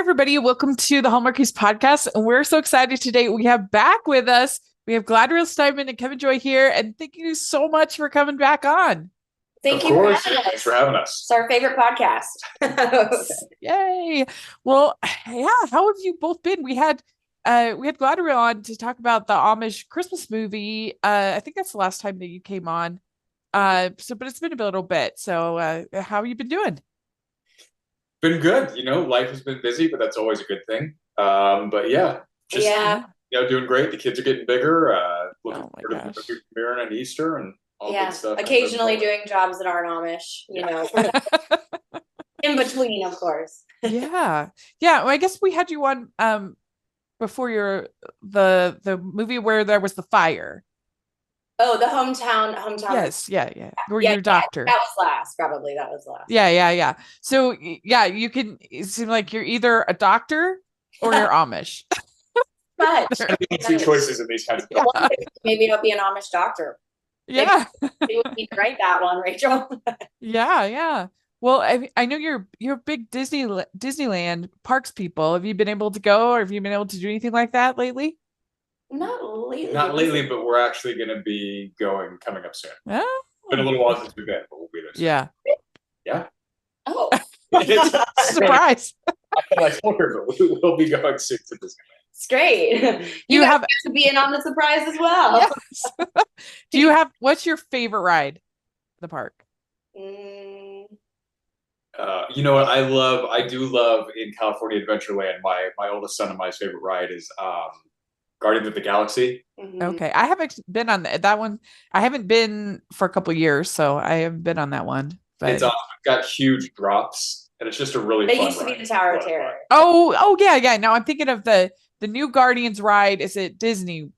everybody. Welcome to the Hallmarkies podcast. And we're so excited today. We have back with us, we have Galadriel Stineman and Kevin Joy here. And thank you so much for coming back on. Thank you for having us. Thanks for having us. It's our favorite podcast. Yay. Well, yeah, how have you both been? We had Galadriel on to talk about the Amish Christmas movie. I think that's the last time that you came on. But it's been a little bit. So how have you been doing? Been good. Life has been busy, but that's always a good thing. But yeah, doing great. The kids are getting bigger. Looking forward to the movie premiering on Easter and all good stuff. Occasionally doing jobs that aren't Amish, in between, of course. Yeah. Well, I guess we had you on before the movie where there was the fire. Oh, the hometown. Yes, yeah. Where you're a doctor. That was last, probably. That was last. Yeah. So yeah, it seems like you're either a doctor or you're Amish. But two choices in these kinds of jobs. Maybe don't be an Amish doctor. Yeah. You would need to write that one, Rachel. Yeah. Well, I know you're a big Disneyland parks people. Have you been able to go, or have you been able to do anything like that lately? Not lately, but we're actually going to be coming up soon. Oh. It's been a little while since we've been, but we'll be there soon. Yeah. Yeah. Oh. Surprise. I told her, but we'll be going soon to Disneyland. It's great. You have to be in on the surprise as well. Yes. What's your favorite ride in the park? You know what I do love in California Adventureland. My oldest son and my favorite ride is Guardians of the Galaxy. Mm-hmm. Okay, I haven't been on that one. I haven't been for a couple years, so I haven't been on that one. But it's got huge drops, and it's just a really fun ride. It used to be the Tower of Terror. Oh yeah. Now I'm thinking of the new Guardians ride. Is it Disney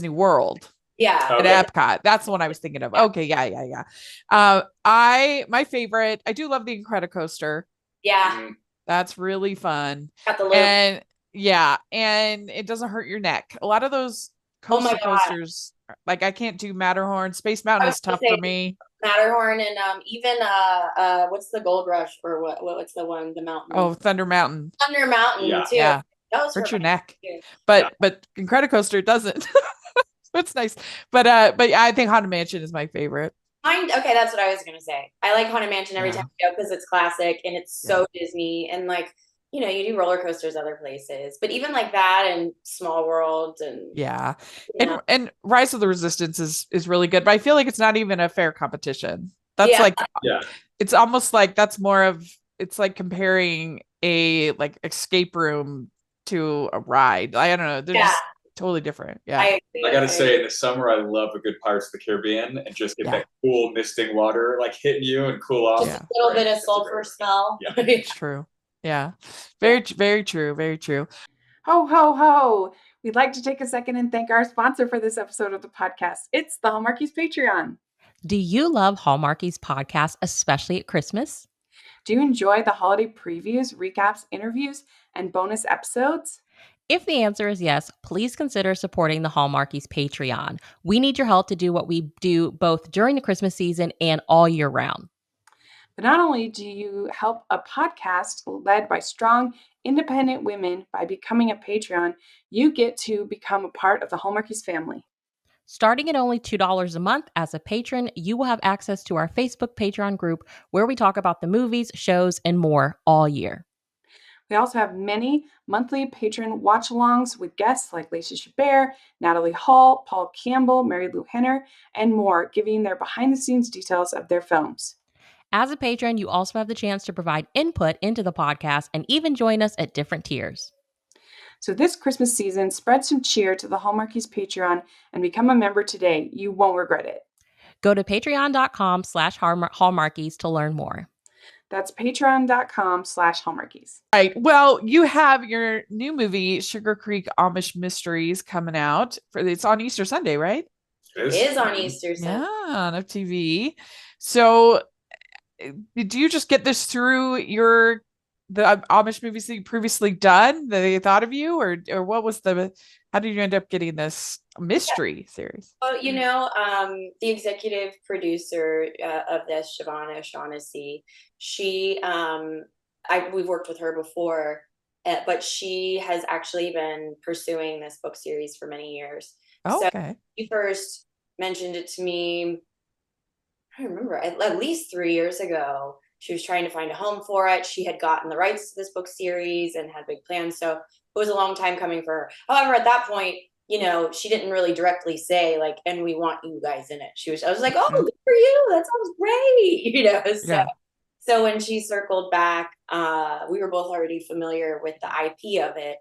World? Yeah. At Epcot. That's the one I was thinking of. Okay, yeah. My favorite, I do love the Incredicoaster. Yeah. That's really fun. Got the loop. And yeah, and it doesn't hurt your neck. A lot of those coasters, like I can't do Matterhorn. Space Mountain is tough for me. Matterhorn and even what's the Gold Rush, or what's the one, the mountain? Oh, Thunder Mountain. Thunder Mountain too. Yeah. Those hurt your neck. Too. But Incredicoaster doesn't. It's nice. But I think Haunted Mansion is my favorite. Okay, that's what I was gonna say. I like Haunted Mansion every time I go because it's classic and it's so Disney, and you do roller coasters other places, but even like that and Small World and and Rise of the Resistance is really good, but I feel like it's not even a fair competition. That's it's almost like that's more of, it's like comparing a escape room to a ride. I don't know. They're just totally different. Yeah. I gotta say, in the summer, I love a good Pirates of the Caribbean and just get that cool misting water hitting you and cool off. Just a little bit of sulfur smell. Yeah, it's true. Yeah. Very true. Very true. Ho, ho, ho. We'd like to take a second and thank our sponsor for this episode of the podcast. It's the Hallmarkies Patreon. Do you love Hallmarkies podcasts, especially at Christmas? Do you enjoy the holiday previews, recaps, interviews, and bonus episodes? If the answer is yes, please consider supporting the Hallmarkies Patreon. We need your help to do what we do both during the Christmas season and all year round. But not only do you help a podcast led by strong, independent women by becoming a Patreon, you get to become a part of the Hallmarkies family. Starting at only $2 a month as a patron, you will have access to our Facebook Patreon group where we talk about the movies, shows, and more all year. We also have many monthly patron watch-alongs with guests like Lacey Chabert, Natalie Hall, Paul Campbell, Mary Lou Henner, and more, giving their behind-the-scenes details of their films. As a patron, you also have the chance to provide input into the podcast and even join us at different tiers. So this Christmas season, spread some cheer to the Hallmarkies Patreon and become a member today. You won't regret it. Go to patreon.com/Hallmarkies to learn more. That's patreon.com/Hallmarkies. Right. Well, you have your new movie, Sugarcreek Amish Mysteries, coming out. It's on Easter Sunday, right? It is on Easter Sunday. Yeah, on UPTV. So did you just get this through the Amish movies that you previously done that they thought of you, or what was how did you end up getting this mystery series? Well, the executive producer of this, Shauna C, we've worked with her before, but she has actually been pursuing this book series for many years. Okay. So she first mentioned it to me, I don't remember, at least 3 years ago. She was trying to find a home for it. She had gotten the rights to this book series and had big plans. So it was a long time coming for her. However, at that point, she didn't really directly say like, and we want you guys in it. I was like, oh, good for you. That sounds great. So when she circled back, we were both already familiar with the IP of it.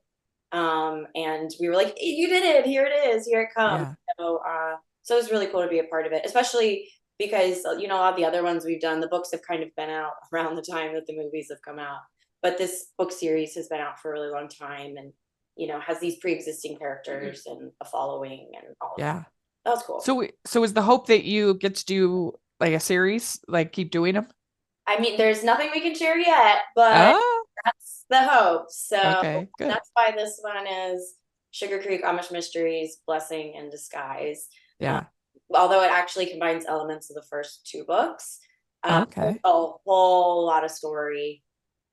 And we were like, you did it. Here it is. Here it comes. Yeah. So it was really cool to be a part of it, especially because, a lot of the other ones we've done, the books have kind of been out around the time that the movies have come out. But this book series has been out for a really long time and, has these pre-existing characters and a following and all of that. That was cool. So is the hope that you get to do like a series, like keep doing them? I mean, there's nothing we can share yet, but that's the hope. So that's why this one is Sugarcreek Amish Mysteries, Blessing in Disguise. Yeah. Although it actually combines elements of the first 2 books. There's a whole lot of story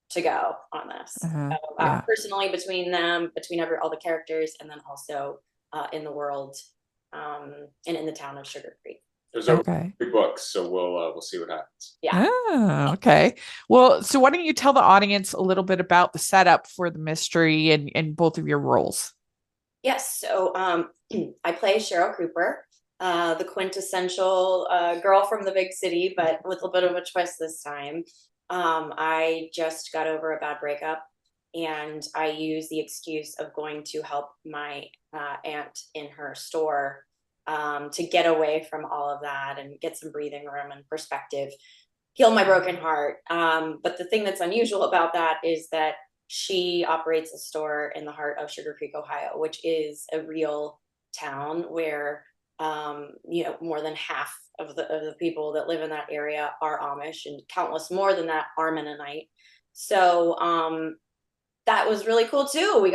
to go on this. Personally, between them, between all the characters, and then also in the world and in the town of Sugarcreek. There's over 3 books, so we'll see what happens. Yeah. Oh, okay. Well, so why don't you tell the audience a little bit about the setup for the mystery and both of your roles? Yes. So I play Cheryl Cooper, the quintessential girl from the big city, but with a bit of a twist this time. I just got over a bad breakup, and I use the excuse of going to help my aunt in her store to get away from all of that and get some breathing room and perspective, heal my broken heart. But the thing that's unusual about that is that she operates a store in the heart of Sugarcreek, Ohio, which is a real town where, more than half of the people that live in that area are Amish, and countless more than that are Mennonite. So that was really cool too.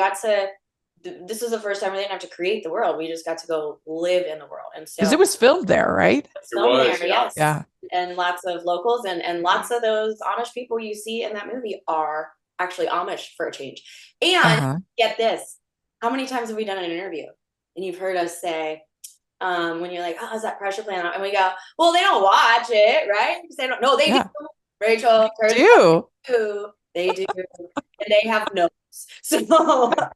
This was the first time we didn't have to create the world. We just got to go live in the world. And so, because it was filmed there, right? Yes. Yeah. And lots of locals and lots of those Amish people you see in that movie are actually Amish for a change. And get this, how many times have we done an interview and you've heard us say, when you're like, oh, is that pressure playing out? And we go, well, they don't watch it, right? Because they don't know. They do. Rachel, they do. They do. And they have notes. So not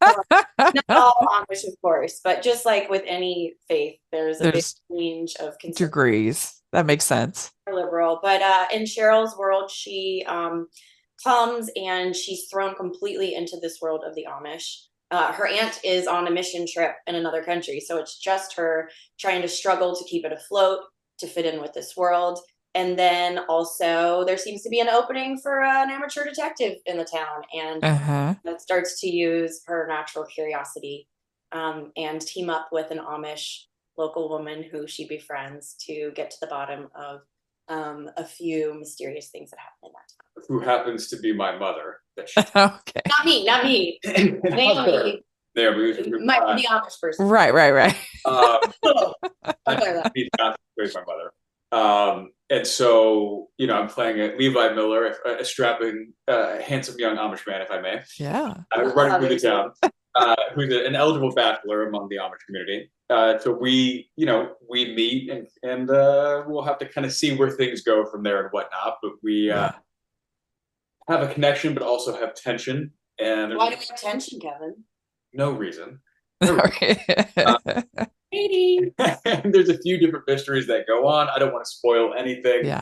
all Amish, of course, but just like with any faith, there's a big range of degrees. That makes sense. Liberal. But in Cheryl's world, she comes and she's thrown completely into this world of the Amish. Her aunt is on a mission trip in another country. So it's just her trying to struggle to keep it afloat, to fit in with this world. And then also there seems to be an opening for an amateur detective in the town. And that starts to use her natural curiosity and team up with an Amish local woman who she befriends to get to the bottom of a few mysterious things that happen in that town. Who happens to be my mother. Okay. Not me. Naomi. There, the Amish person. Right. He's not my mother. And so, I'm playing Levi Miller, a strapping, handsome young Amish man, if I may. Yeah. Running through the town, who's an eligible bachelor among the Amish community. So we meet and we'll have to kind of see where things go from there and whatnot. But we have a connection, but also have tension. And why do we have tension, Kevin? No reason. There's a few different mysteries that go on. I don't want to spoil anything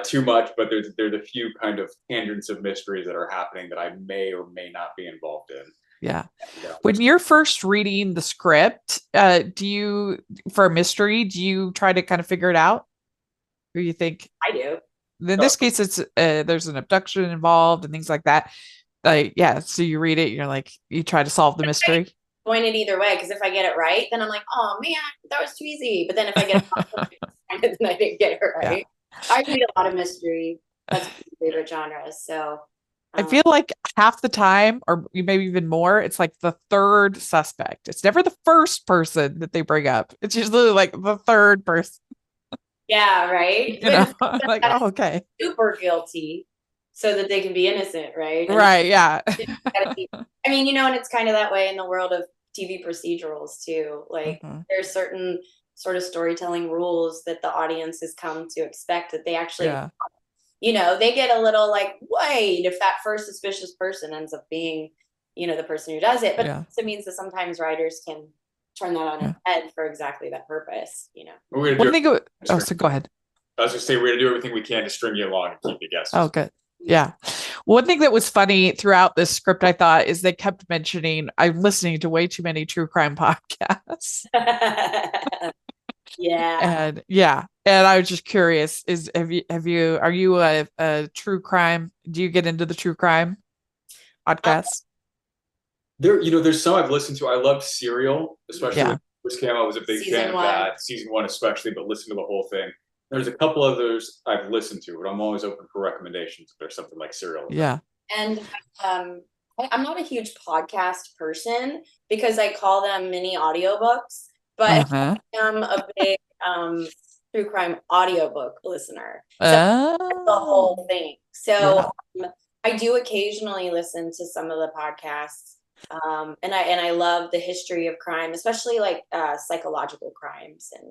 too much, but there's a few kind of tangents of mysteries that are happening that I may or may not be involved in. Yeah. When you're first reading the script, for a mystery, do you try to kind of figure it out? Or you think? I do. In this case, it's there's an abduction involved and things like that. So you read it, you're like, you try to solve the mystery. Point it either way, because if I get it right, then I'm like, oh man, that was too easy. But then if I get it wrong, then I didn't get it right. I read a lot of mystery. That's my favorite genre. So I feel like half the time, or maybe even more, it's like the third suspect. It's never the first person that they bring up. It's usually like the third person. Yeah, right. Like, oh, okay. Super guilty. so that they can be innocent, right? Right. Yeah. I mean, and it's kind of that way in the world of TV procedurals too. Like there's certain sort of storytelling rules that the audience has come to expect that they actually, they get a little like, wait, if that first suspicious person ends up being, the person who does it. But it means that sometimes writers can turn that on its head for exactly that purpose, so go ahead. I was just saying, we're going to do everything we can to string you along and keep you guessing. Oh, good. Yeah. One thing that was funny throughout this script, I thought, is they kept mentioning, I'm listening to way too many true crime podcasts. Yeah. And I was just curious, are you a true crime? Do you get into the true crime podcasts? There's some I've listened to. I loved Serial, especially when it first came out. I was a big fan of that. Season 1 especially, but listen to the whole thing. There's a couple others I've listened to, but I'm always open for recommendations if there's something like Serial. Yeah. And I'm not a huge podcast person because I call them mini audiobooks, but I am a big true crime audiobook listener. So the whole thing. So I do occasionally listen to some of the podcasts. And I love the history of crime, especially like psychological crimes and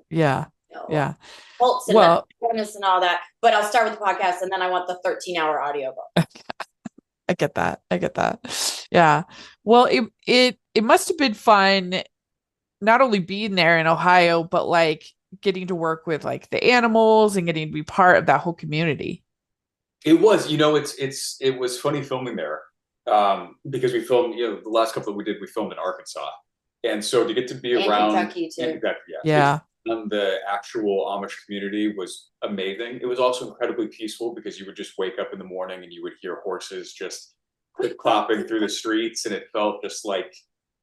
cults and and all that. But I'll start with the podcast and then I want the 13-hour audiobook. I get that. Yeah. Well, it must have been fun not only being there in Ohio, but like getting to work with like the animals and getting to be part of that whole community. It was, it was funny filming there. Because we filmed, the last couple that we filmed in Arkansas. And so to get to be around Kentucky too. The actual Amish community was amazing. It was also incredibly peaceful because you would just wake up in the morning and you would hear horses just clopping through the streets, and it felt just like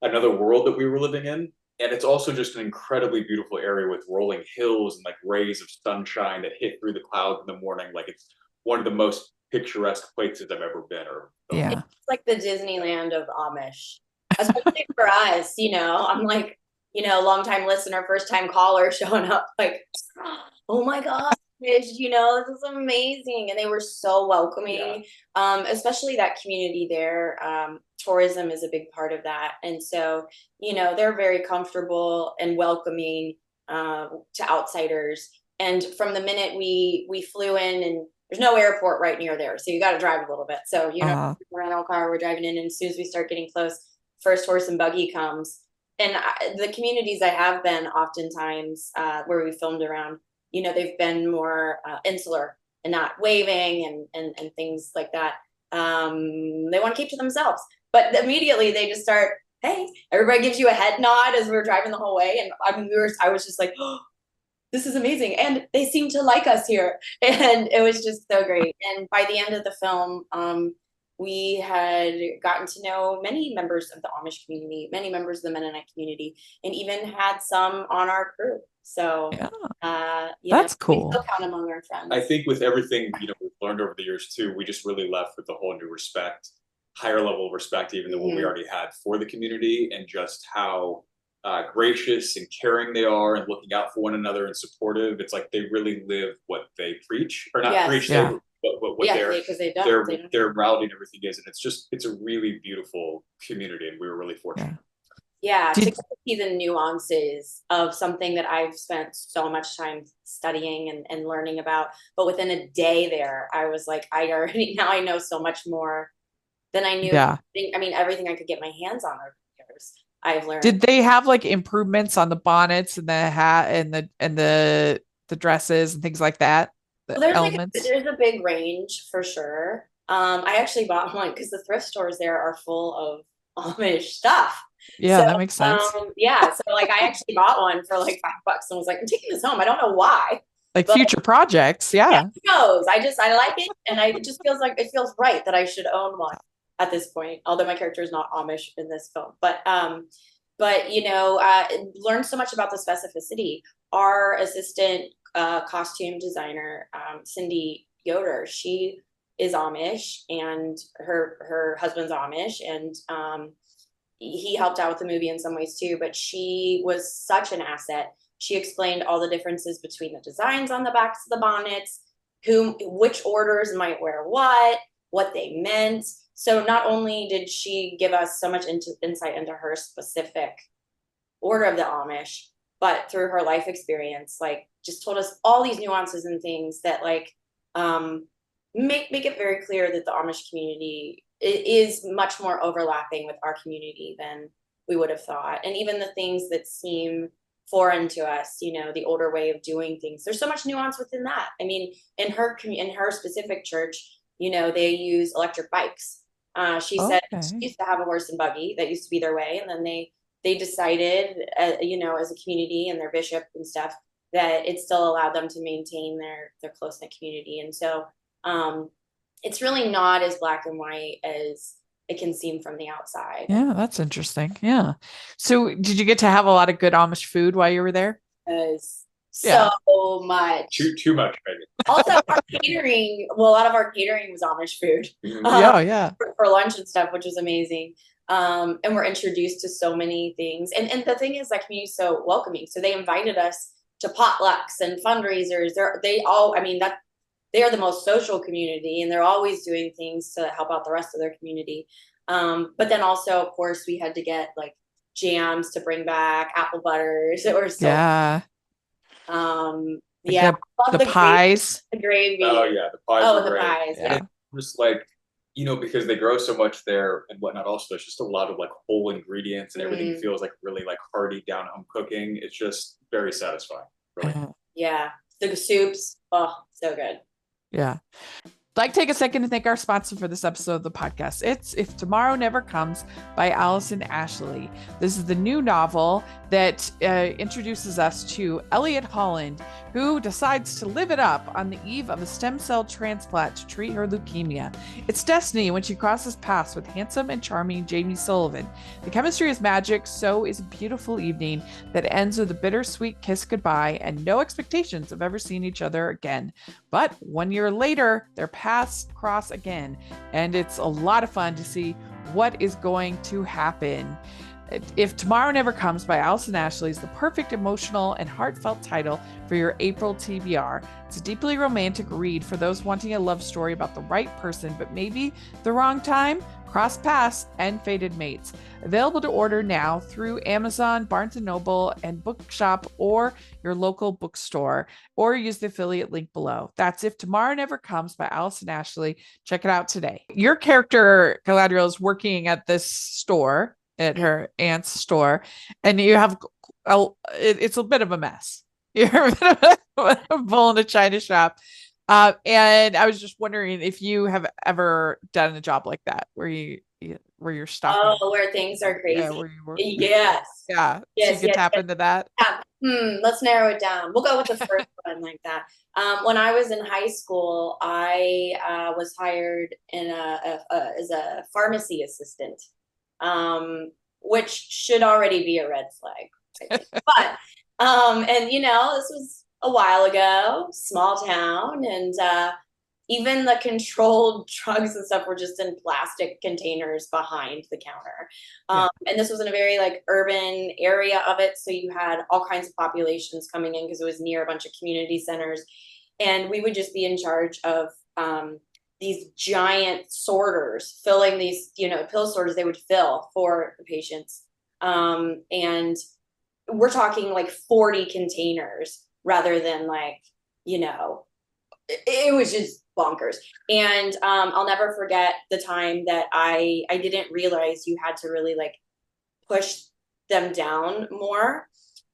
another world that we were living in. And it's also just an incredibly beautiful area with rolling hills and like rays of sunshine that hit through the clouds in the morning. Like it's one of the most picturesque places I've ever been. It's like the Disneyland of Amish, especially for us. I'm like, longtime listener, first time caller showing up like, oh my gosh, this is amazing. And they were so welcoming, especially that community there. Tourism is a big part of that. And so, they're very comfortable and welcoming to outsiders. And from the minute we flew in, and there's no airport right near there, so you got to drive a little bit. So, rental car, we're driving in, and as soon as we start getting close, first horse and buggy comes. And the communities I have been oftentimes where we filmed around, they've been more insular and not waving and things like that. They want to keep to themselves. But immediately they just start, hey, everybody gives you a head nod as we were driving the whole way. And I was just like, oh, this is amazing. And they seem to like us here. And it was just so great. And by the end of the film, we had gotten to know many members of the Amish community, many members of the Mennonite community, and even had some on our crew. So that's cool. We still count among our friends. I think with everything, we've learned over the years too, we just really left with a whole new respect, higher level of respect, even than what we already had for the community, and just how gracious and caring they are and looking out for one another and supportive. It's like they really live what they preach, or not preach, but what their morality and everything is. And it's a really beautiful community, and we were really fortunate. To see the nuances of something that I've spent so much time studying and learning about. But within a day there, I was like, now I know so much more than I knew. I mean, everything I could get my hands on over the years, I've learned. Did they have like improvements on the bonnets and the hat and the dresses and things like that? There's a big range for sure. I actually bought one because the thrift stores there are full of Amish stuff. That makes sense. So like I actually bought one for like $5 and was like, I'm taking this home. I don't know why. Like future projects. Who knows? I like it, and it just feels right that I should own one at this point. Although my character is not Amish in this film, but learned so much about the specificity. Our assistant costume designer, Cindy Yoder, she is Amish, and her husband's Amish, and he helped out with the movie in some ways too, but she was such an asset. She explained all the differences between the designs on the backs of the bonnets, which orders might wear what, what they meant. So not only did she give us so much insight into her specific order of the Amish, but through her life experience, like just told us all these nuances and things that like make it very clear that the Amish community is much more overlapping with our community than we would have thought. And even the things that seem foreign to us, you know, the older way of doing things, there's so much nuance within that. I mean, in her specific church, you know, they use electric bikes. She said she used to have a horse and buggy that used to be their way, and then they decided, you know, as a community and their bishop and stuff, that it still allowed them to maintain their close-knit community. And so it's really not as black and white as it can seem from the outside. Yeah, that's interesting. Yeah. So did you get to have a lot of good Amish food while you were there? So much. Too much, maybe. Also, our catering, well, a lot of our catering was Amish food. For lunch and stuff, which was amazing. And we're introduced to so many things. And the thing is, that community is so welcoming. So they invited us to potlucks and fundraisers. They are the most social community, and they're always doing things to help out the rest of their community. But then also, of course, we had to get like jams to bring back, apple butters that were so the pies, the gravy. Oh yeah, the pies. The pies. Yeah. Just like, you know, because they grow so much there and whatnot. Also, there's just a lot of like whole ingredients, and everything feels like really like hearty down home cooking. It's just very satisfying. Really. Yeah, the soups. Oh, so good. Yeah. I'd like to take a second to thank our sponsor for this episode of the podcast. It's If Tomorrow Never Comes by Allison Ashley. This is the new novel that introduces us to Elliot Holland, who decides to live it up on the eve of a stem cell transplant to treat her leukemia. It's destiny when she crosses paths with handsome and charming Jamie Sullivan. The chemistry is magic, so is a beautiful evening that ends with a bittersweet kiss goodbye and no expectations of ever seeing each other again. But 1 year later, their paths cross again, and it's a lot of fun to see what is going to happen. If Tomorrow Never Comes by Allison Ashley is the perfect emotional and heartfelt title for your April TBR. It's a deeply romantic read for those wanting a love story about the right person, but maybe the wrong time, cross paths, and fated mates. Available to order now through Amazon, Barnes & Noble, and Bookshop, or your local bookstore, or use the affiliate link below. That's If Tomorrow Never Comes by Allison Ashley. Check it out today. Your character, Galadriel, is working at this store, at her aunt's store, and you have it's a bit of a mess. You're a bit of a bull in a china shop. And I was just wondering if you have ever done a job like that where you're stuck. Where things are crazy. Yes. Yeah. Yes. So you could tap into that. Let's narrow it down. We'll go with the first one like that. When I was in high school, I was hired as a pharmacy assistant. Which should already be a red flag. But, and you know, this was a while ago, small town, and even the controlled drugs and stuff were just in plastic containers behind the counter. And this was in a very like urban area of it. So you had all kinds of populations coming in because it was near a bunch of community centers. And we would just be in charge of these giant sorters, filling these, you know, pill sorters they would fill for the patients. And we're talking like 40 containers rather than like, you know, it was just bonkers. And I'll never forget the time that I didn't realize you had to really like push them down more.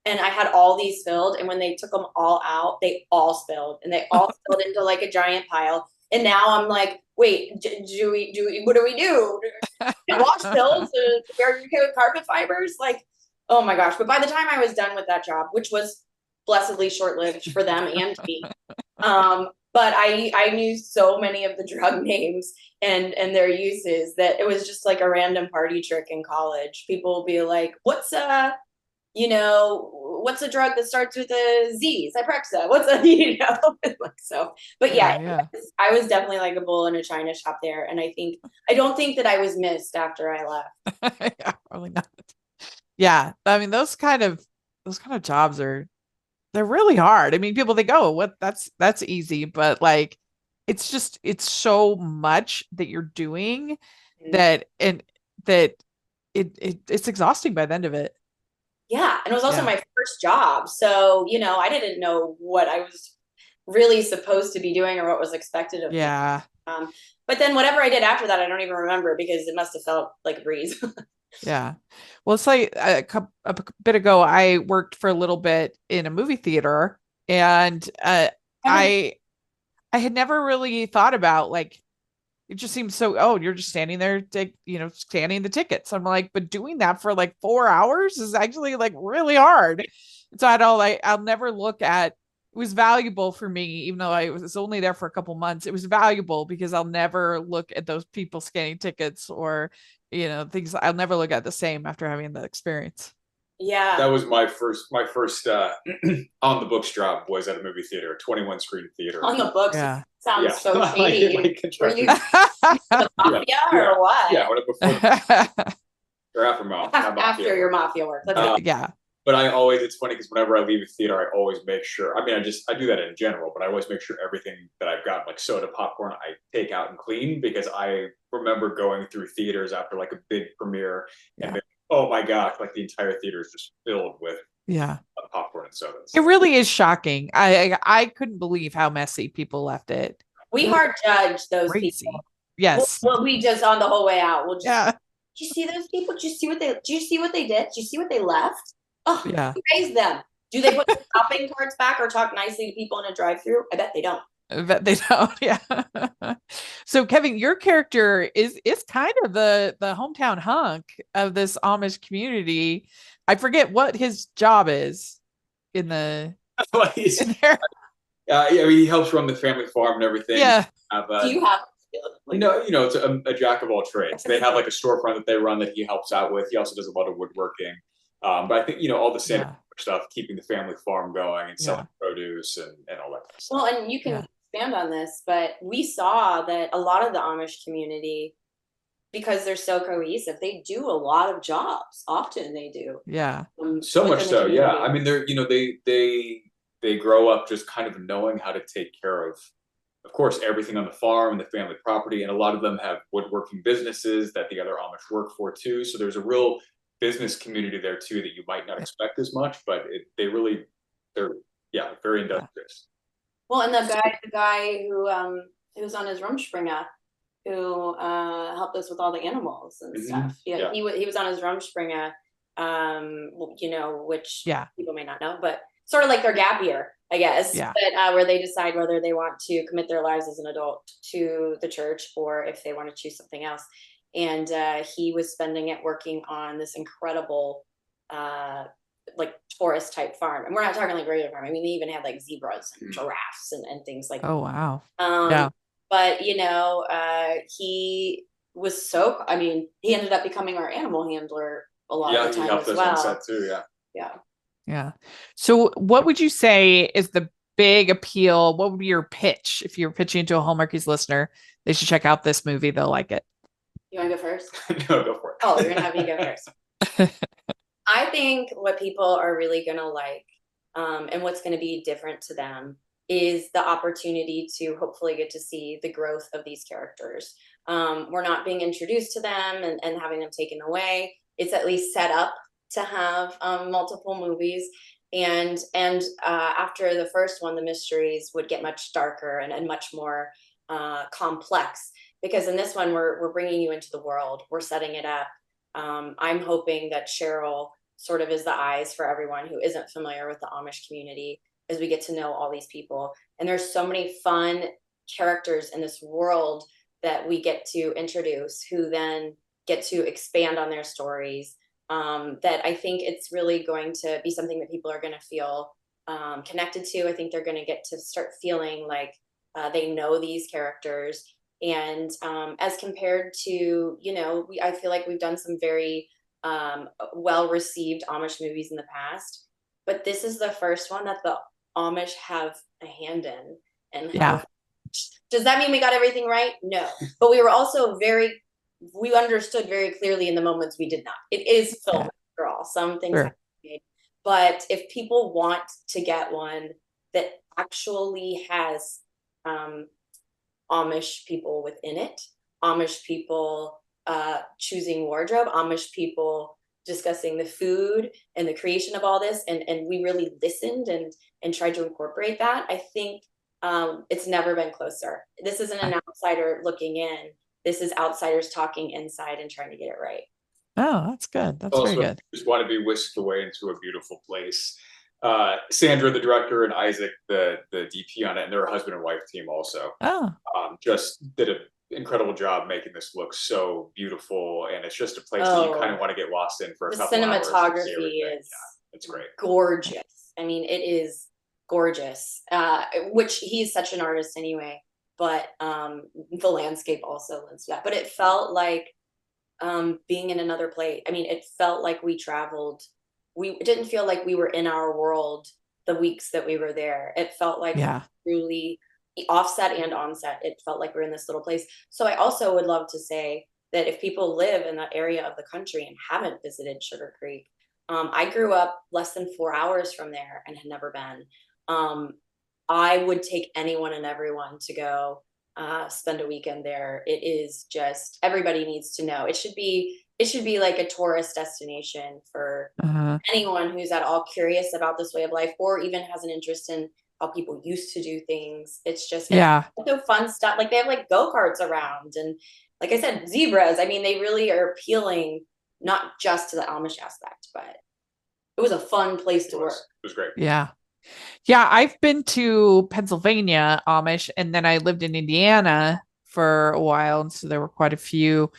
And I had all these filled, and when they took them all out, they all spilled, and they all spilled into like a giant pile. And now I'm like, wait, do we what do we do? Wash pills? Are you okay with carpet fibers? Like, oh my gosh. But by the time I was done with that job, which was blessedly short-lived for them and me, but I knew so many of the drug names and their uses that it was just like a random party trick in college. People will be like, what's a drug that starts with a Z? Zyprexa. What's a, you know? Like, so, but yeah. I was definitely like a bull in a china shop there. And I don't think that I was missed after I left. Yeah, probably not. Yeah. I mean, those kind of jobs they're really hard. I mean, people think, oh, that's easy, but like it's so much that you're doing that, and that it's exhausting by the end of it. Yeah. And it was also my first job. So, I didn't know what I was really supposed to be doing or what was expected of me. But then whatever I did after that, I don't even remember because it must have felt like a breeze. Yeah. Well, it's like a bit ago, I worked for a little bit in a movie theater, and I had never really thought about, like, it just seems so, oh, you're just standing there, scanning the tickets. I'm like, but doing that for like 4 hours is actually like really hard. So I'll never look at, it was valuable for me, even though I was only there for a couple months. It was valuable because I'll never look at those people scanning tickets or, things. I'll never look at the same after having that experience. Yeah. That was my first on the books job was at a movie theater, a 21 screen theater. On the books? Yeah. Sounds so shady. Were you the mafia or what? Yeah, before or after your mafia work. Yeah. But it's funny because whenever I leave a theater, I always make sure, I do that in general, but I always make sure everything that I've got, like soda, popcorn, I take out and clean, because I remember going through theaters after like a big premiere and being, oh my gosh, like the entire theater is just filled with popcorn and sodas. It really is shocking. I couldn't believe how messy people left it. We hard judge those people. Yes. Well, we just on the whole way out. We'll just, do you see those people? Do you see what they did? Do you see what they left? Oh, who raised them? Do they put shopping carts back or talk nicely to people in a drive-through? I bet they don't. Yeah. So Kevin, your character is kind of the hometown hunk of this Amish community. I forget what his job is in there. He helps run the family farm and everything. Yeah. Do you have? It's a jack of all trades. They have like a storefront that they run that he helps out with. He also does a lot of woodworking. But I think, all the same stuff, keeping the family farm going and selling produce and all that stuff. Well, and you can expand on this, but we saw that a lot of the Amish community, because they're so cohesive, they do a lot of jobs. Often they do. Yeah. So much so, yeah. I mean, they're, they grow up just kind of knowing how to take care of course, everything on the farm and the family property. And a lot of them have woodworking businesses that the other Amish work for too. So there's a real business community there too that you might not expect as much, but they're very industrious. Well, and the guy who was on his Rumspringa, who helped us with all the animals and stuff. Yeah, he was on his Rumspringa, which people may not know, but sort of like their gap year, I guess. Yeah. But where they decide whether they want to commit their lives as an adult to the church or if they want to choose something else. And he was spending it working on this incredible like tourist type farm. And we're not talking like regular farm. I mean, they even had like zebras and giraffes and things like that. Oh, wow. But, he was he ended up becoming our animal handler a lot of the time as well. On set too, Yeah. So what would you say is the big appeal? What would be your pitch if you're pitching to a Hallmarkies listener? They should check out this movie. They'll like it. You want to go first? No, go for it. Oh, you're going to have me go first. I think what people are really going to like and what's going to be different to them is the opportunity to hopefully get to see the growth of these characters. We're not being introduced to them and having them taken away. It's at least set up to have multiple movies. And after the first one, the mysteries would get much darker and much more complex. Because in this one, we're bringing you into the world. We're setting it up. I'm hoping that Cheryl sort of is the eyes for everyone who isn't familiar with the Amish community as we get to know all these people. And there's so many fun characters in this world that we get to introduce who then get to expand on their stories. That I think it's really going to be something that people are going to feel connected to. I think they're going to get to start feeling like they know these characters. And as compared to, I feel like we've done some very well-received Amish movies in the past, but this is the first one that the Amish have a hand in. And does that mean we got everything right? No, but we were also we understood very clearly in the moments we did not. It is film after all. Some things have to be made. But if people want to get one that actually has Amish people within it, Amish people choosing wardrobe, Amish people discussing the food and the creation of all this, and we really listened and tried to incorporate that. I think it's never been closer. This isn't an outsider looking in. This is outsiders talking inside and trying to get it right. Oh, that's good. That's very good. Just want to be whisked away into a beautiful place. Sandra, the director, and Isaac, the DP on it, and they're a husband and wife team also. Oh, just did an incredible job making this look so beautiful, and it's just a place that you kind of want to get lost in for a couple hours. The cinematography is it's great, gorgeous. I mean, it is gorgeous. Which he's such an artist anyway, but the landscape also lends to that. But it felt like being in another place. I mean, it felt like we traveled. It didn't feel like we were in our world the weeks that we were there. It felt like truly offset and onset. It felt like we're in this little place. So I also would love to say that if people live in that area of the country and haven't visited Sugarcreek, I grew up less than 4 hours from there and had never been. I would take anyone and everyone to go spend a weekend there. It is just, everybody needs to know. It should be like a tourist destination for anyone who's at all curious about this way of life, or even has an interest in how people used to do things. It's just so fun stuff. Like they have like go-karts around, and like I said, zebras. I mean, they really are appealing not just to the Amish aspect, but it was a fun place to work. It was great. Yeah. Yeah, I've been to Pennsylvania Amish, and then I lived in Indiana for a while, and so there were quite a few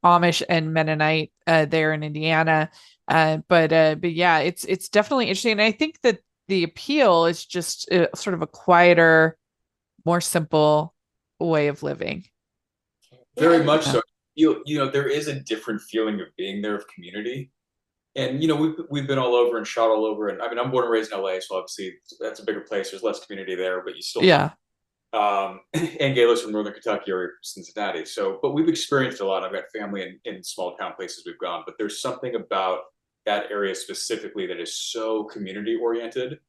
Amish and Mennonite there in Indiana. But yeah, it's definitely interesting, and I think that the appeal is just sort of a quieter, more simple way of living. Very much so. You know, there is a different feeling of being there, of community. And you know, we've been all over and shot all over, and I mean, I'm born and raised in LA, so obviously that's a bigger place. There's less community there, but you still and Gaylor's from Northern Kentucky or Cincinnati. So, but we've experienced a lot. I've got family in small town places we've gone, but there's something about that area specifically that is so community oriented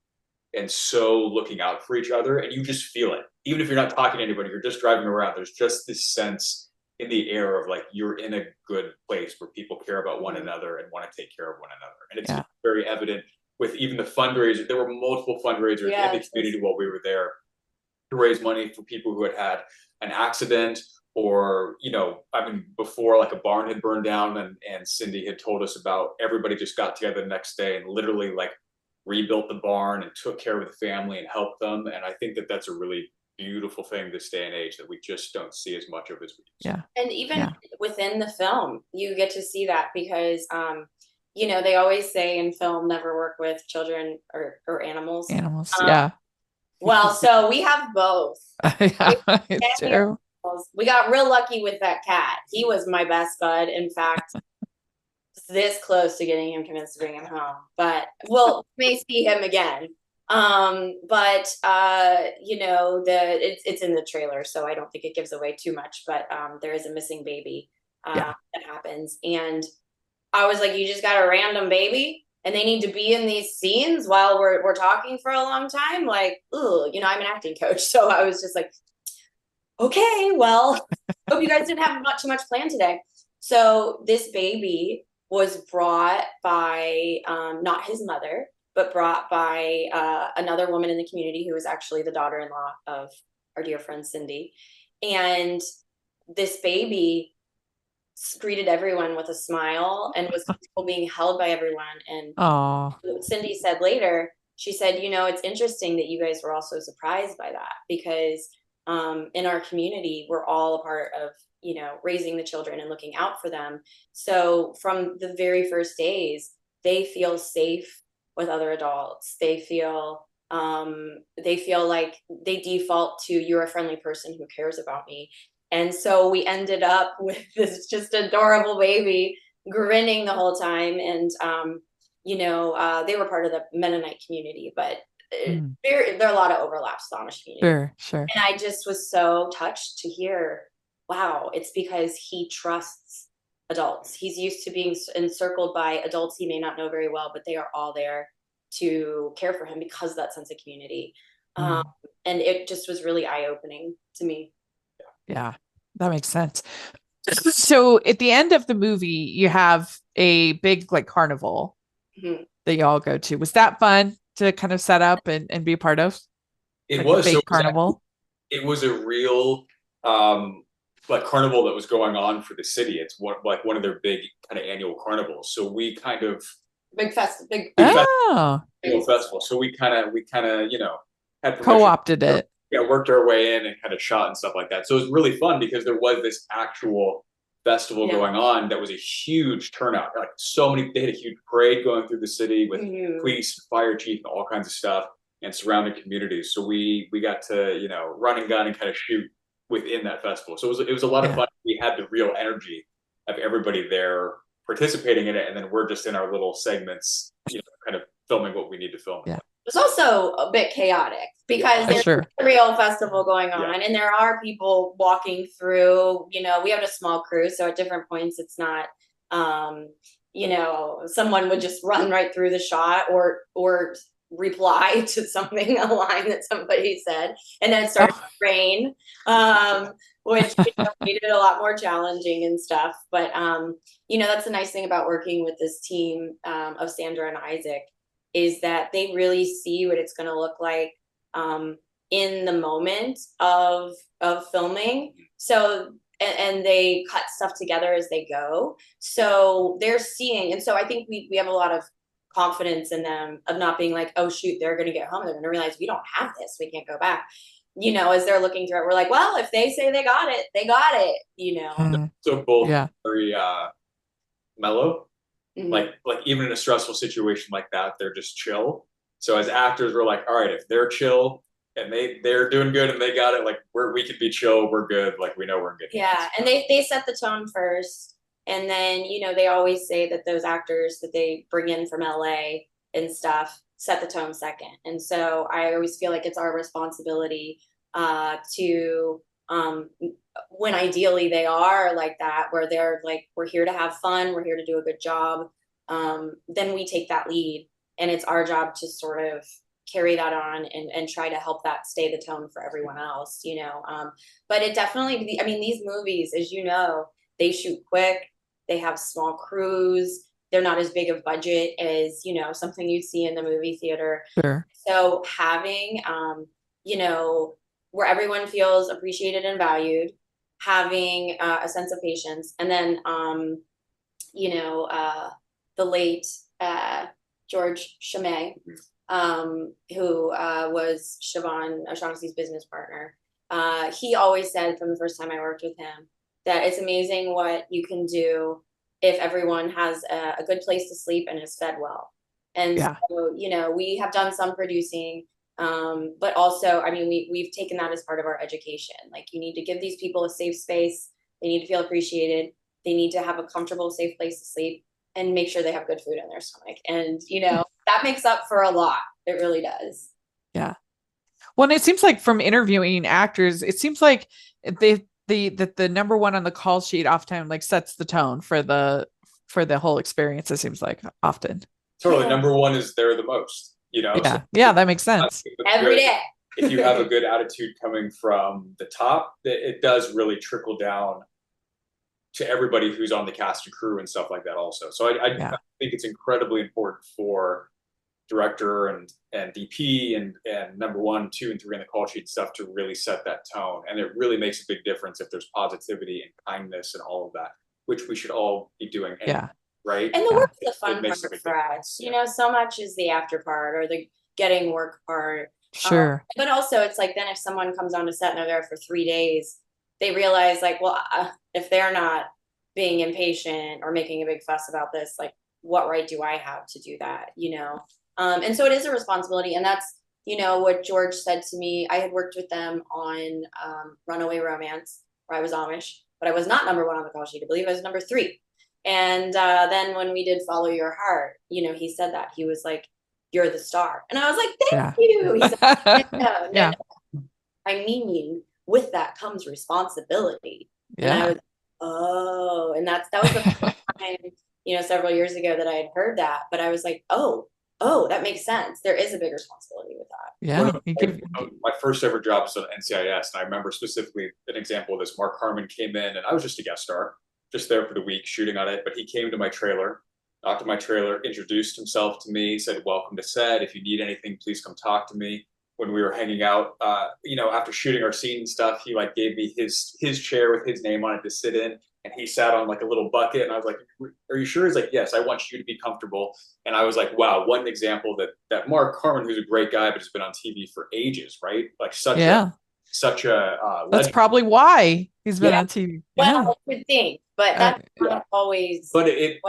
and so looking out for each other, and you just feel it. Even if you're not talking to anybody, you're just driving around. There's just this sense in the air of like you're in a good place where people care about one another and want to take care of one another. And it's very evident with even the fundraisers. There were multiple fundraisers in the community while we were there to raise money for people who had an accident, or, you know, I mean, before like a barn had burned down, and Cindy had told us about everybody just got together the next day and literally like rebuilt the barn and took care of the family and helped them. And I think that that's a really beautiful thing this day and age that we just don't see as much of as we used to. And even within the film, you get to see that because, you know, they always say in film, never work with children or animals. Well, so we have both. It's true. We got real lucky with that cat. He was my best bud. In fact, this close to getting him convinced to bring him home, but we'll may see him again. But you know, it's in the trailer, so I don't think it gives away too much, but there is a missing baby that happens, and I was like, you just got a random baby and they need to be in these scenes while we're talking for a long time. Like, ooh, you know, I'm an acting coach, so I was just like, okay, well, hope you guys didn't have too much planned today. So this baby was brought by not his mother, but brought by another woman in the community who was actually the daughter-in-law of our dear friend Cindy. And this baby greeted everyone with a smile and was being held by everyone. And Cindy said later, she said, you know, it's interesting that you guys were also surprised by that, because in our community, we're all a part of, you know, raising the children and looking out for them. So from the very first days, they feel safe with other adults. They feel like they default to, you're a friendly person who cares about me. And so we ended up with this just adorable baby grinning the whole time. And, you know, they were part of the Mennonite community, but there are a lot of overlaps with the Amish community. Sure. And I just was so touched to hear, wow, it's because he trusts adults. He's used to being encircled by adults he may not know very well, but they are all there to care for him because of that sense of community. And it just was really eye-opening to me. Yeah, that makes sense. So at the end of the movie, you have a big like carnival that you all go to. Was that fun to kind of set up and be a part of? It Like was. the So fake carnival? it was a real like carnival that was going on for the city. It's one of their big kind of annual carnivals. So we kind of Oh, annual festival. So we kind of had permission, co-opted it. yeah, worked our way in and kind of shot and stuff like that. So it was really fun because there was this actual festival going on that was a huge turnout. Like they had a huge parade going through the city with police, fire chief, and all kinds of stuff, and surrounding communities. So we got to run and gun and kind of shoot within that festival. So it was a lot of fun. We had the real energy of everybody there participating in it, and then we're just in our little segments, kind of filming what we need to film. Yeah. It's also a bit chaotic because there's a real festival going on and there are people walking through. We have a small crew, so at different points it's not someone would just run right through the shot or reply to something, a line that somebody said, and then it started to rain, which made it a lot more challenging and stuff. But that's the nice thing about working with this team of Sandra and Isaac, is that they really see what it's going to look like in the moment of filming. So, and they cut stuff together as they go. So they're seeing, and so I think we have a lot of confidence in them of not being like, oh shoot, they're going to get home, they're going to realize we don't have this, we can't go back. As they're looking through it, we're like, well, if they say they got it, they got it. So both very mellow. Like even in a stressful situation like that, they're just chill. So as actors, we're like, all right, if they're chill and they're doing good and they got it, like we can be chill, we're good, like we know we're in good hands. And they set the tone first, and then they always say that those actors that they bring in from LA and stuff set the tone second. And so I always feel like it's our responsibility to when ideally they are like that, where they're like, we're here to have fun, we're here to do a good job, then we take that lead, and it's our job to sort of carry that on and try to help that stay the tone for everyone else, but it definitely, these movies, as they shoot quick, they have small crews, they're not as big of budget as something you'd see in the movie theater. Sure. So having where everyone feels appreciated and valued, having a sense of patience, and then the late George Chimay, who was Siobhan O'Shaughnessy's business partner, he always said from the first time I worked with him that it's amazing what you can do if everyone has a good place to sleep and is fed well. And so, we have done some producing, but also, we've taken that as part of our education. Like, you need to give these people a safe space. They need to feel appreciated. They need to have a comfortable, safe place to sleep, and make sure they have good food in their stomach. And, that makes up for a lot. It really does. Yeah. Well, and it seems like from interviewing actors, it seems like the number one on the call sheet often like sets the tone for the whole experience. It seems like often. Totally. Number one is they're the most, Yeah. So That makes sense. Every day. If you have a good attitude coming from the top, it does really trickle down to everybody who's on the cast and crew and stuff like that also. So I think it's incredibly important for director and DP and number 1, 2, and 3 on the call sheet stuff to really set that tone. And it really makes a big difference if there's positivity and kindness and all of that, which we should all be doing. Right. And the work's the fun part for us. So much is the after part or the getting work part. Sure. But also it's like, then if someone comes on to set and they're there for 3 days, they realize like, well, if they're not being impatient or making a big fuss about this, like, what right do I have to do that? And so it is a responsibility. And that's, what George said to me. I had worked with them on Runaway Romance, where I was Amish, but I was not number 1 on the call sheet. I believe I was number 3. And then when we did Follow Your Heart, he said that. He was like, you're the star. And I was like, thank you. He said, no. I mean, with that comes responsibility. And I was, and that was the first time, several years ago that I had heard that. But I was like, oh, Oh, that makes sense. There is a big responsibility with that. Yeah. My first ever job was on NCIS, and I remember specifically an example of this. Mark Harmon came in, and I was just a guest star, just there for the week shooting on it. But he came to my trailer, knocked on my trailer, introduced himself to me, said, "Welcome to set. If you need anything, please come talk to me." When we were hanging out, after shooting our scene and stuff, he like gave me his chair with his name on it to sit in. And he sat on like a little bucket, and I was like, "Are you sure?" He's like, "Yes, I want you to be comfortable." And I was like, "Wow, what an example that Mark Harmon, who's a great guy, but has been on TV for ages, right? Like such a That's legend. probably why he's been on TV. Well, I would think, but that's not always. But it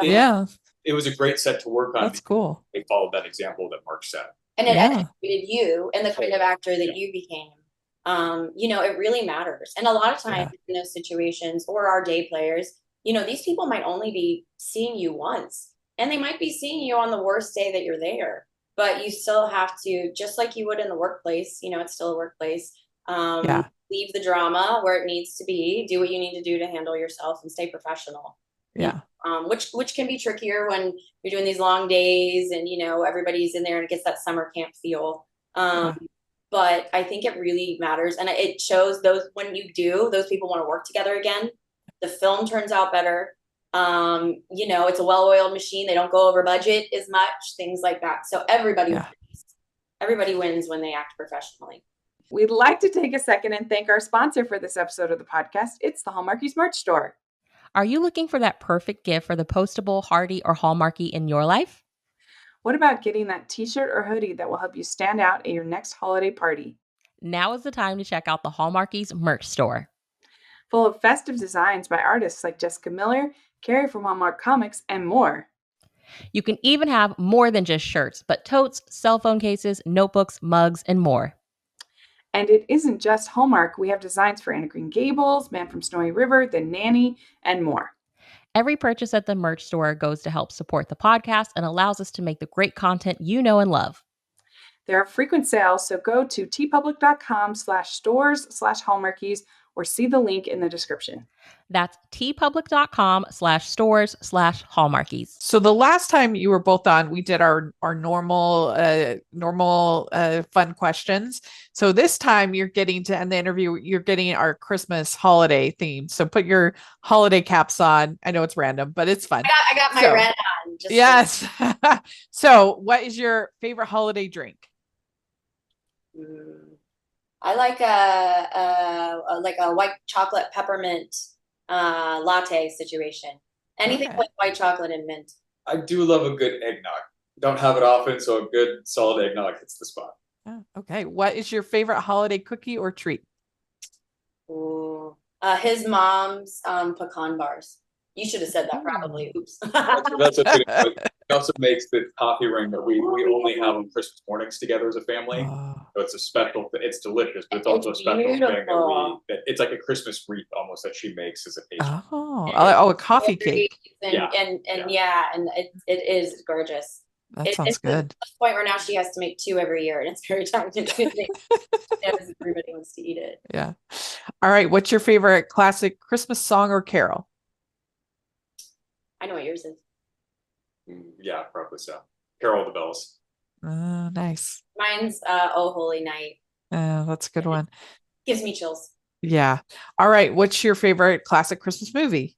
was a great set to work on. That's cool. They followed that example that Mark set, and it educated you and the kind of actor that you became. It really matters. And a lot of times in those situations, or our day players, these people might only be seeing you once, and they might be seeing you on the worst day that you're there, but you still have to, just like you would in the workplace, it's still a workplace. Leave the drama where it needs to be, do what you need to do to handle yourself and stay professional. Yeah. Which can be trickier when you're doing these long days and, everybody's in there and it gets that summer camp feel. But I think it really matters. And it shows when you do, those people want to work together again. The film turns out better. It's a well-oiled machine. They don't go over budget as much, things like that. So everybody wins when they act professionally. We'd like to take a second and thank our sponsor for this episode of the podcast. It's the Hallmarkies merch store. Are you looking for that perfect gift for the postable, Hardy, or Hallmarky in your life? What about getting that t-shirt or hoodie that will help you stand out at your next holiday party? Now is the time to check out the Hallmarkies merch store. Full of festive designs by artists like Jessica Miller, Carrie from Hallmark Comics, and more. You can even have more than just shirts, but totes, cell phone cases, notebooks, mugs, and more. And it isn't just Hallmark. We have designs for Anna Green Gables, Man from Snowy River, The Nanny, and more. Every purchase at the merch store goes to help support the podcast and allows us to make the great content you know and love. There are frequent sales, so go to tpublic.com/stores/Hallmarkies or see the link in the description. That's tpublic.com/stores/Hallmarkies. So the last time you were both on, we did our normal fun questions. So this time you're getting to end the interview, you're getting our Christmas holiday theme. So put your holiday caps on. I know it's random, but it's fun. I got my red on. Yes. So what is your favorite holiday drink? I like a white chocolate peppermint latte situation. Anything with white chocolate and mint. I do love a good eggnog. Don't have it often, so a good solid eggnog hits the spot. Oh, okay. What is your favorite holiday cookie or treat? Ooh, his mom's pecan bars. You should have said that probably. Oops. That's a good one. He also makes the coffee ring that we only have on Christmas mornings together as a family. So it's a special. It's delicious, but it's also a special thing that it's like a Christmas wreath almost that she makes as a pastry. A coffee cake. And it is gorgeous. That sounds good. To the point where now she has to make 2 every year, and it's very time consuming. Everybody wants to eat it. Yeah. All right. What's your favorite classic Christmas song or carol? I know what yours is. Yeah, probably so. Carol of the Bells. Nice. Mine's Oh Holy Night. That's a good one. Gives me chills. Yeah. All right. What's your favorite classic Christmas movie?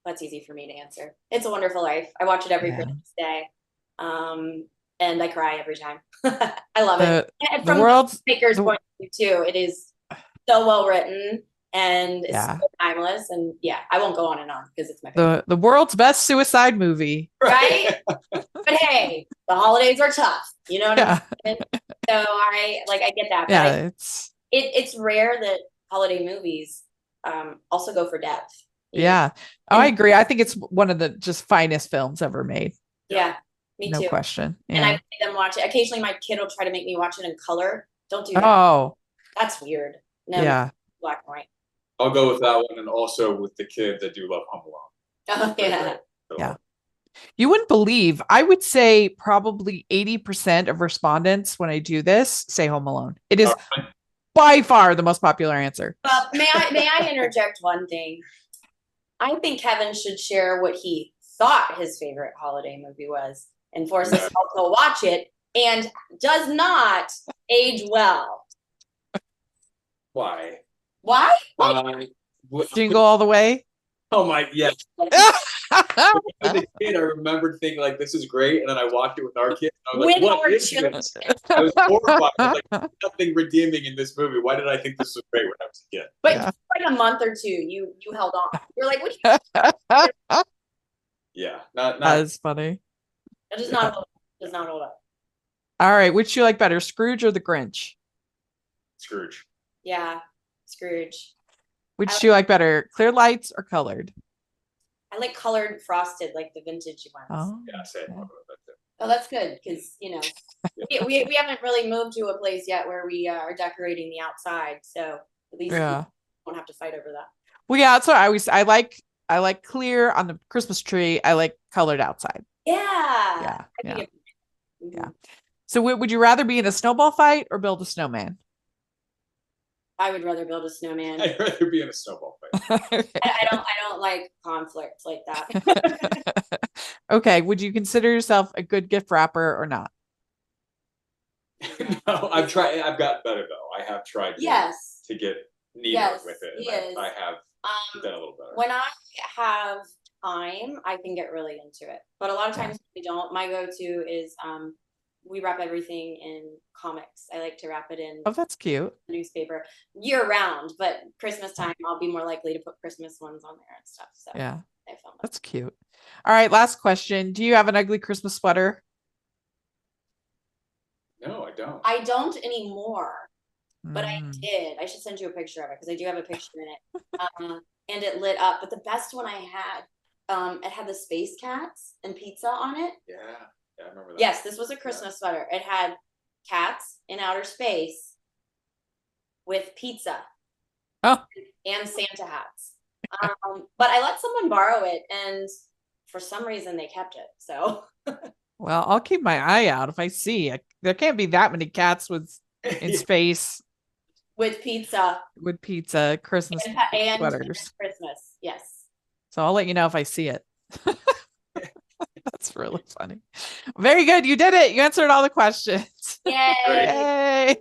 That's easy for me to answer. It's a Wonderful Life. I watch it every Christmas day. And I cry every time. I love it. And from the maker's point of view too, it is so well written and it's so timeless. And I won't go on and on because it's my favorite. The world's best suicide movie. Right? But hey, the holidays are tough. You know what I mean? So I get that. But it's rare that holiday movies also go for depth. Yeah. Oh, I agree. I think it's one of the just finest films ever made. Yeah. Me too. No question. Yeah. And I make them watch it. Occasionally my kid will try to make me watch it in color. Don't do that. Oh. That's weird. No, black and white. I'll go with that one, and also with the kids that do love Home Alone. Oh, yeah. Yeah. You wouldn't believe, I would say probably 80% of respondents when I do this say Home Alone. It is by far the most popular answer. May I interject one thing? I think Kevin should share what he thought his favorite holiday movie was. and force us all to watch it, and does not age well. Why? Why? Jingle All the Way. Oh my, yes. As a kid, I remembered thinking like, this is great, and then I watched it with our kids. And I was like, what is this? I was horrified. I was like, nothing redeeming in this movie. Why did I think this was great when I was a kid? But for like a month or two, you held on. You're like, what are you? Yeah, not That's funny. It does not hold up. All right, which do you like better, Scrooge or the Grinch? Scrooge. Yeah, Scrooge. Which do you like better, clear lights or colored? I like colored frosted, like the vintage ones. Oh, yeah, same. Yeah. Oh, that's good because we haven't really moved to a place yet where we are decorating the outside, so at least we won't have to fight over that. Well, yeah, that's what I like clear on the Christmas tree. I like colored outside. Yeah. Yeah. So would you rather be in a snowball fight or build a snowman? I would rather build a snowman. I'd rather be in a snowball fight. I don't like conflict like that. Okay. Would you consider yourself a good gift wrapper or not? No, I've tried. I've gotten better though. I have tried to get neater with it. I have done a little better. When I have time, I can get really into it. But a lot of times we don't. My go-to is we wrap everything in comics. I like to wrap it in. Oh, that's cute. Newspaper year round, but Christmas time I'll be more likely to put Christmas ones on there and stuff. So yeah, that's cute. All right, last question. Do you have an ugly Christmas sweater? No, I don't. I don't anymore, but I did. I should send you a picture of it because I do have a picture in it. And it lit up. But the best one I had, it had the space cats and pizza on it. Yeah, I remember that. Yes, this was a Christmas sweater. It had cats in outer space with pizza and Santa hats. But I let someone borrow it, and for some reason they kept it. So well, I'll keep my eye out if I see it. There can't be that many cats in space with pizza Christmas and sweaters. Christmas, yes. So I'll let you know if I see it. That's really funny. Very good. You did it. You answered all the questions. Yay. Yay.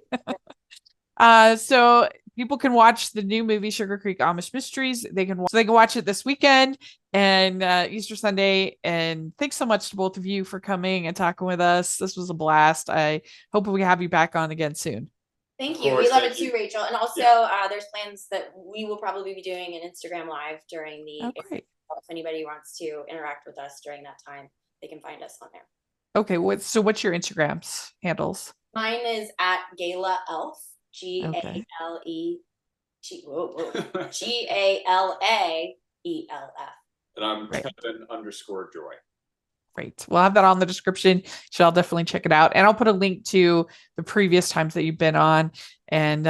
So people can watch the new movie Sugarcreek Amish Mysteries. They can watch it this weekend and Easter Sunday. And thanks so much to both of you for coming and talking with us. This was a blast. I hope we have you back on again soon. Thank you. We love it too, Rachel. And also there's plans that we will probably be doing an Instagram live during the if anybody wants to interact with us during that time, they can find us on there. Okay, what's your Instagram's handles? Mine is at Gala Elf, GALAELF. And I'm Kevin_Joy. Great. We'll have that on the description. So I'll definitely check it out. And I'll put a link to the previous times that you've been on. And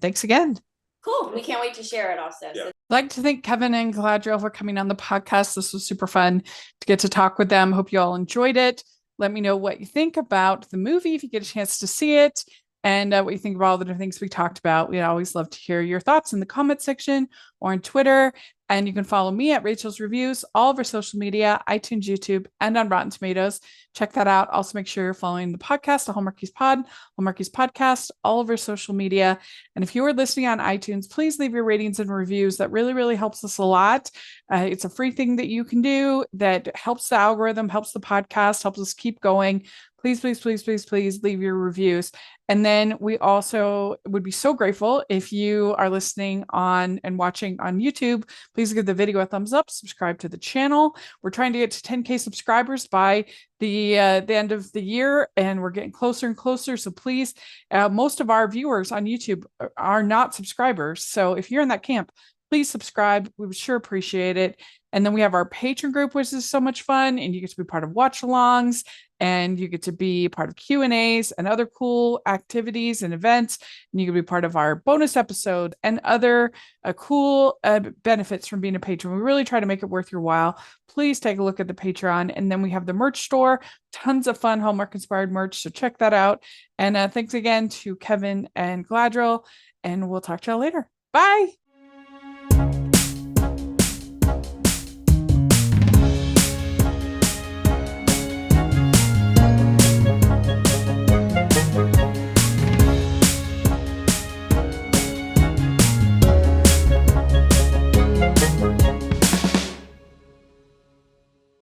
thanks again. Cool. We can't wait to share it also. I'd like to thank Kevin and Galadriel for coming on the podcast. This was super fun to get to talk with them. Hope you all enjoyed it. Let me know what you think about the movie if you get a chance to see it, and what you think about all the different things we talked about. We'd always love to hear your thoughts in the comment section or on Twitter. And you can follow me at Rachel's Reviews, all of our social media, iTunes, YouTube, and on Rotten Tomatoes. Check that out. Also, make sure you're following the podcast, the Hallmarkies Pod, Hallmarkies Podcast, all of our social media. And if you are listening on iTunes, please leave your ratings and reviews. That really, really helps us a lot. It's a free thing that you can do that helps the algorithm, helps the podcast, helps us keep going. Please, please, please, please, please leave your reviews. And then we also would be so grateful if you are listening on and watching on YouTube. Please give the video a thumbs up, subscribe to the channel. We're trying to get to 10K subscribers by the end of the year, and we're getting closer and closer. So please, most of our viewers on YouTube are not subscribers. So if you're in that camp, please subscribe. We would sure appreciate it. And then we have our patron group, which is so much fun. And you get to be part of watch-alongs, and you get to be part of Q&As and other cool activities and events. And you can be part of our bonus episode and other cool benefits from being a patron. We really try to make it worth your while. Please take a look at the Patreon. And then we have the merch store, tons of fun Hallmark-inspired merch. So check that out. And thanks again to Kevin and Galadriel. And we'll talk to y'all later. Bye.